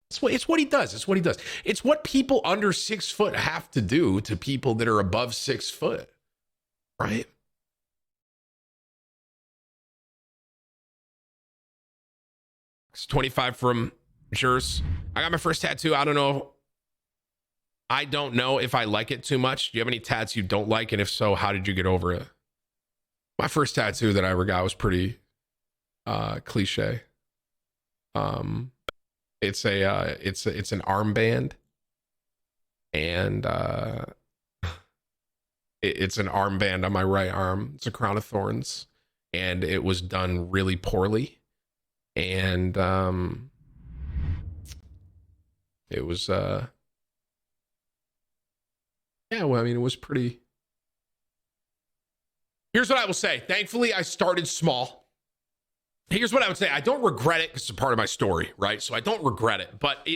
It's what he does. It's what he does. It's what people under 6 foot have to do to people that are above 6 foot, right? It's 25 from Jers. I got my first tattoo. I don't know if I like it too much. Do you have any tats you don't like? And if so, how did you get over it? My first tattoo that I ever got was pretty cliche. It's an armband, and it's an armband on my right arm. It's a crown of thorns, and it was done really poorly. And it was yeah, well, I mean, it was pretty. Here's what I will say. Thankfully, I started small. Here's what I would say. I don't regret it because it's a part of my story, right? So I don't regret it. But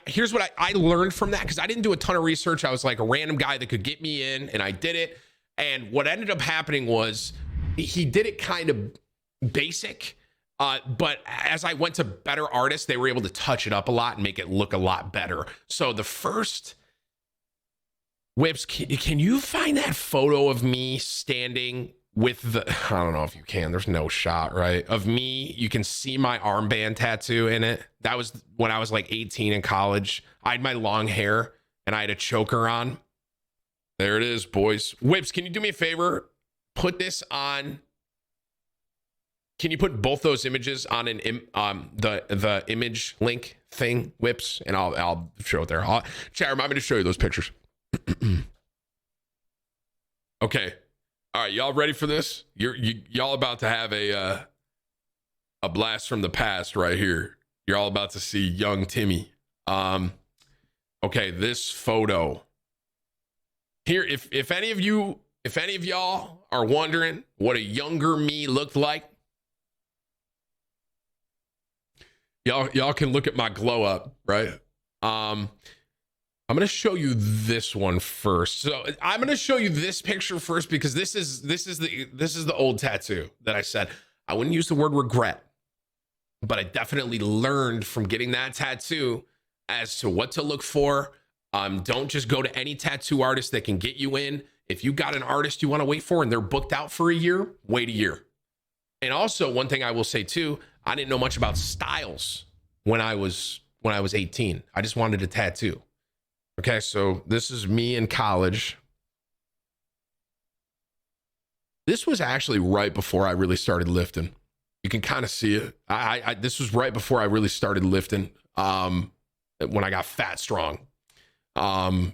here's what I learned from that, because I didn't do a ton of research. I was like a random guy that could get me in, and I did it. And what ended up happening was he did it kind of basic. But as I went to better artists, they were able to touch it up a lot and make it look a lot better. So the first Whips, can you find that photo of me standing with the, I don't know if you can, there's no shot, right? Of me, you can see my armband tattoo in it. That was when I was like 18 in college. I had my long hair and I had a choker on. There it is, boys. Whips, can you do me a favor? Put this on. Can you put both those images on an the image link thing, Whips, and I'll show it there. Chat, remind me to show you those pictures. Okay, all right, y'all ready for this? Y'all about to have a blast from the past right here. You're all about to see young Timmy. Okay, this photo here. If any of y'all are wondering what a younger me looked like, y'all can look at my glow up, right? I'm going to show you this one first. So I'm going to show you this picture first, because this is the old tattoo that I said I wouldn't use the word regret, but I definitely learned from getting that tattoo as to what to look for. Don't just go to any tattoo artist that can get you in. If you got an artist you want to wait for and they're booked out for a year, wait a year. And also, one thing I will say too, I didn't know much about styles when I was 18. I just wanted a tattoo. Okay, so this is me in college. This was actually right before I really started lifting. You can kind of see it. This was right before I really started lifting, when I got fat strong. Oh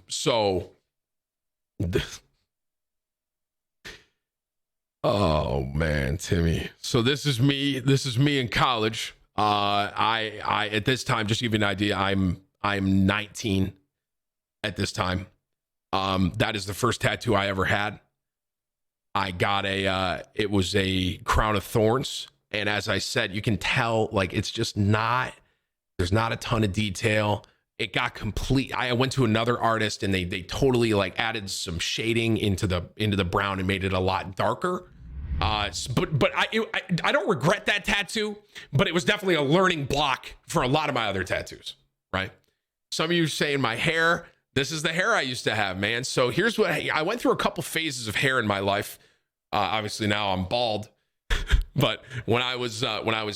man, Timmy. So this is me in college. I at this time, just to give you an idea, I'm 19 at this time. That is the first tattoo I ever had. I got it was a crown of thorns. And as I said, you can tell, like, it's just not, there's not a ton of detail. It got complete. I went to another artist and they totally like added some shading into the brown and made it a lot darker. But I don't regret that tattoo, but it was definitely a learning block for a lot of my other tattoos, right? Some of you saying my hair, this is the hair I used to have, man. So here's what I went through a couple phases of hair in my life. Obviously now I'm bald, but when I was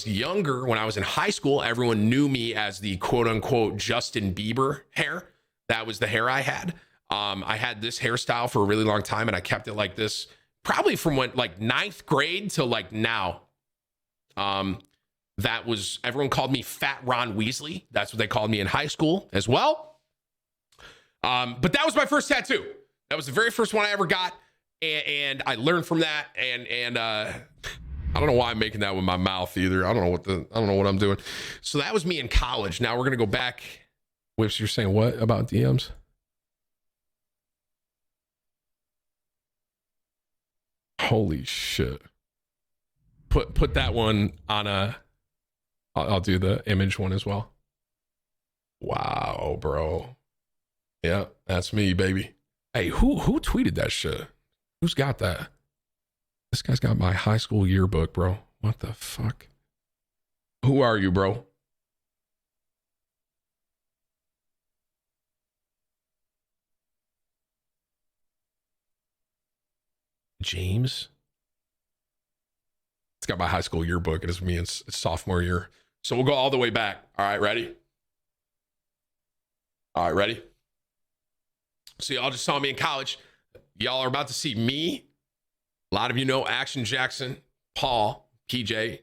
younger, when I was in high school, everyone knew me as the quote unquote Justin Bieber hair. That was the hair I had. I had this hairstyle for a really long time and I kept it like this, probably from when like 9th grade to like now. That was, everyone called me Fat Ron Weasley. That's what they called me in high school as well. But that was my first tattoo. That was the very first one I ever got. And I learned from that. And I don't know why I'm making that with my mouth either. I don't know what I'm doing. So that was me in college. Now we're going to go back. Whips, you're saying what about DMs? Holy shit. Put that one on I'll do the image one as well. Wow, bro. Yeah, that's me, baby. Hey, who tweeted that shit? Who's got that? This guy's got my high school yearbook, bro. What the fuck? Who are you, bro? James. It's got my high school yearbook. It is me in sophomore year. So we'll go all the way back. All right, ready? All right, ready? So y'all just saw me in college. Y'all are about to see me. A lot of you know Action Jackson, Paul, PJ,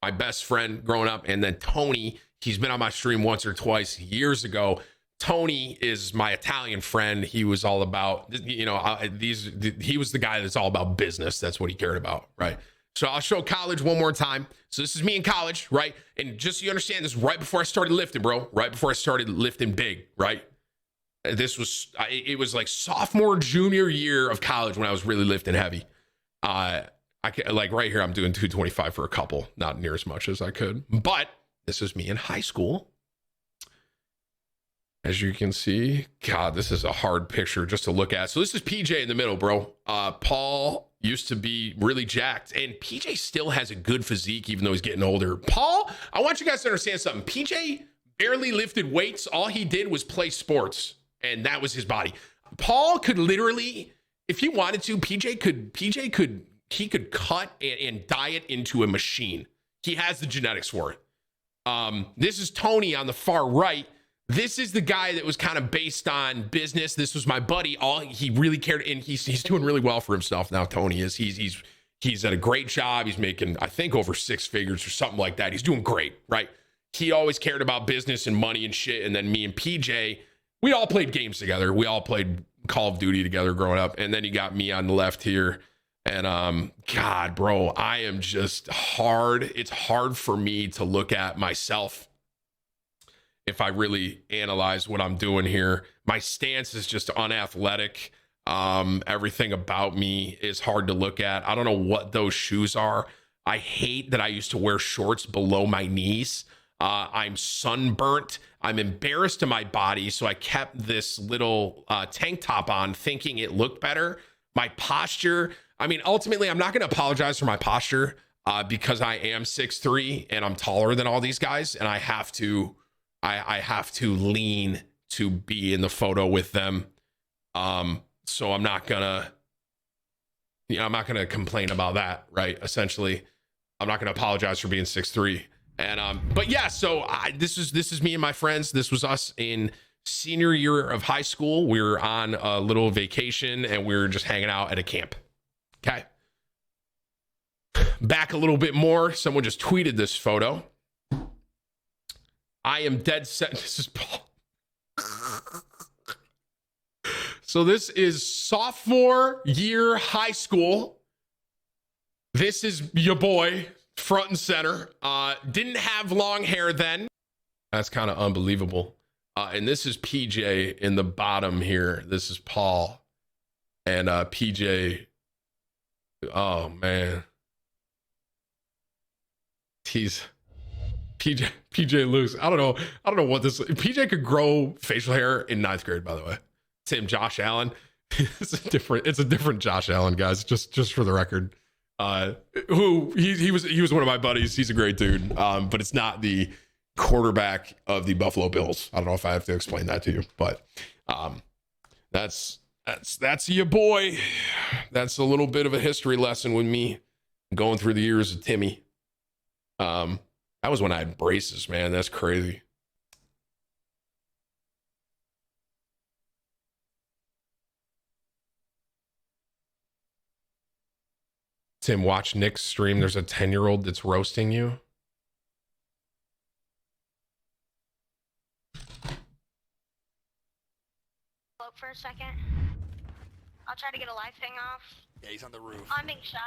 my best friend growing up, and then Tony. He's been on my stream once or twice years ago. Tony is my Italian friend. He was all about, you know, he was the guy that's all about business. That's what he cared about, right? So I'll show college one more time. So this is me in college, right? And just so you understand, this is right before I started lifting, bro. Right before I started lifting big, right? This was, it was like sophomore, junior year of college when I was really lifting heavy. I like right here, I'm doing 225 for a couple, not near as much as I could. But this is me in high school. As you can see, God, this is a hard picture just to look at. So this is PJ in the middle, bro. Paul used to be really jacked, and PJ still has a good physique, even though he's getting older. Paul, I want you guys to understand something. PJ barely lifted weights. All he did was play sports, and that was his body. Paul could literally, if he wanted to, he could cut and diet into a machine. He has the genetics for it. This is Tony on the far right. This is the guy that was kind of based on business. This was my buddy. All he really cared, and he's doing really well for himself now. Tony is. He's at a great job. He's making, I think, over 6 figures or something like that. He's doing great, right? He always cared about business and money and shit. And then me and PJ, we all played games together. We all played Call of Duty together growing up. And then you got me on the left here. And God, bro, I am just hard. It's hard for me to look at myself if I really analyze what I'm doing here. My stance is just unathletic. Everything about me is hard to look at. I don't know what those shoes are. I hate that I used to wear shorts below my knees. I'm sunburnt. I'm embarrassed of my body, so I kept this little tank top on thinking it looked better. My posture, I mean, ultimately, I'm not going to apologize for my posture because I am 6'3" and I'm taller than all these guys, and I have to lean to be in the photo with them. So I'm not gonna complain about that, right? Essentially, I'm not gonna apologize for being 6'3". And but yeah, so this is me and my friends. This was us in senior year of high school. We were on a little vacation and we were just hanging out at a camp. Okay. Back a little bit more. Someone just tweeted this photo. I am dead set. This is Paul. So this is sophomore year high school. This is your boy, front and center. Didn't have long hair then. That's kind of unbelievable. And this is PJ in the bottom here. This is Paul. And PJ, oh man. He's PJ loose. I don't know what this. PJ could grow facial hair in 9th grade, by the way. Same Josh Allen. It's a different Josh Allen, guys. Just for the record. Who he was one of my buddies. He's a great dude. But it's not the quarterback of the Buffalo Bills. I don't know if I have to explain that to you, but that's your boy. That's a little bit of a history lesson with me going through the years of Timmy. That was when I had braces, man. That's crazy. Tim, watch Nick's stream. There's a 10-year-old that's roasting you. Look for a second. I'll try to get a live thing off. Yeah, he's on the roof. I'm being shot.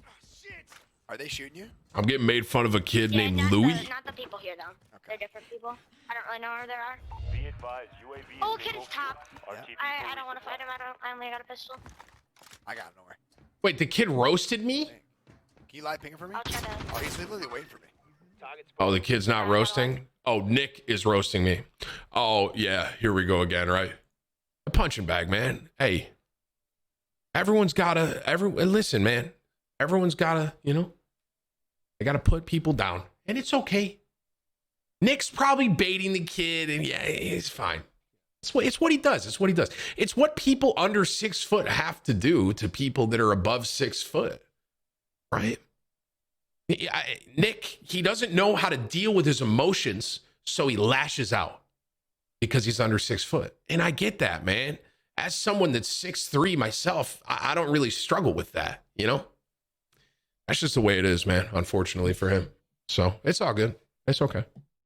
Oh, shit. Are they shooting you? I'm getting made fun of a kid named not Louis. Not the people here, though. Okay. They're different people. I don't really know where they are. Be advised, UAV Oh, kid is top. Yeah. I don't want to fight him. I only got a pistol. I got nowhere. Wait, the kid roasted me? Can you live ping for me? I'll try to. Oh, he's literally waiting for me. Oh, the kid's not roasting? Oh, Nick is roasting me. Oh, yeah, here we go again, right? A punching bag, man. Hey, listen, man. Everyone's gotta, they gotta put people down. And it's okay. Nick's probably baiting the kid, and yeah, it's fine. It's what he does. It's what he does. It's what people under 6 foot have to do to people that are above 6 foot, right? Nick, he doesn't know how to deal with his emotions, so he lashes out because he's under 6 foot. And I get that, man. As someone that's 6'3" myself, I don't really struggle with that, you know? That's just the way it is, man, unfortunately for him. So it's all good. It's okay.